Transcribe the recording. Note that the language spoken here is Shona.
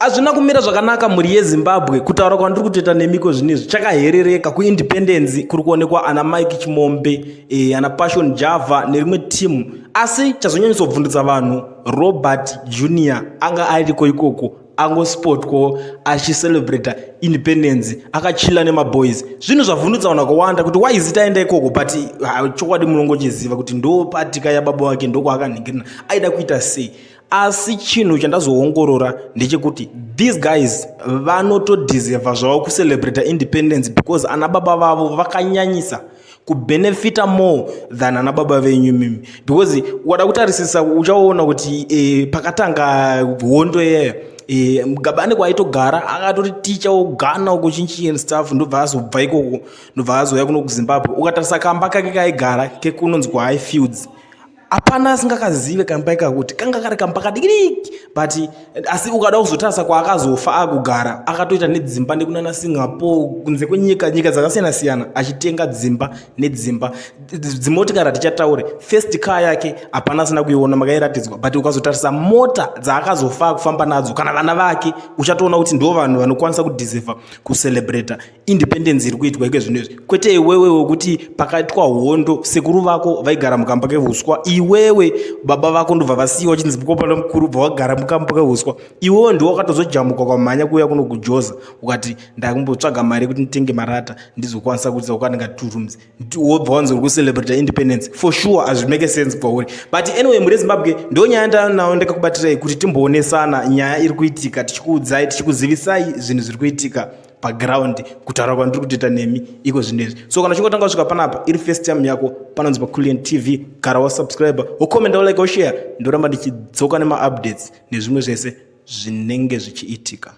Azvina kumira zvakanaka muri yeZimbabwe kutaura kwandiri kutoita nemiko zvinezvi chakaherereka kuindependence kuri kuonekwa ana Mike Chimombe ana Passion Java nerimwe timu asi chazonyanyisovhundutsa vanhu Robert Junior anga ariko ikoko angospotko achicelebrata independence akachila nemaboys zvinhu zvavhundutsa vanhu vakawanda kuti waizi taenda ikoko but chokwadi munongochiziva kuti ndo patika yababa wake ndoko akanhingirina aida kuita sei. Asi chinhu chandazoongorora ndechekuti these guys vanotodiseva zvavo kucelebrata independence because ana baba vavo vakanyanyisa kubenefita more than ana baba venyu mimi because wada kutarisisa uchaona kuti pakatanga hondo yeyo Mugabane kwaitogara akatori ticha ogana uko chinchi and stuff ndobva azobva ikoko ndobva azoya kuno kuZimbabwe ukatarisa kamba kake kaigara kekunonzi kwaHighfields apana asingakazive kamba ikakuti kanga kari kamba kadikidiki but asi ukada kuzotarisa kwaakazofa akugara akatoita nedzimba nekunana Singapore kunze kwenyika dzakasiyana siyana achitenga dzimba nedzimba dzimotikari tichataure first car yake apana asina kuiona makairatidzwa but ukazotarisa mota dzaakazofa kufamba nadzo kana vana vake uchatoona kuti ndo vanhu vanokwanisa kudiseva kucelebrata independence iri kuitwa ike zvinezvi kwete iwewe wekuti pakaitwa hondo sekuru vako vaigara mukamba kehuswa iwewe baba vako ndobva vasiyiwa chinzi mukopana mukuru bva wagara mukamba kehuswa iwewe ndiwo wakatozojamuka kwamhanya kuuya kuno kujoza ukati ndakumbotsvaga mari kuti nditenge marata ndizokwanisa kuti ukandinga 2 rooms wobva wanzi uri kucelebrata independence for sure azvimake sense kwauri but anyway muri Zimbabwe ndo nyaya ndanawo ndakakubatirai kuti timboonesana nyaya iri kuitika tichikuudzai tichikuzivisai zvinhu zviri kuitika paground kutaura kwandiri kutoita nemi iko zvinezvi so kana chingotanga kusvika panapa iri first time yako panonzi paCoolian TV gara wasubscribe wokomenta wolike woshare ndoramba ndichidzoka nemaupdates nezvimwe zvese zvinenge zvichiitika.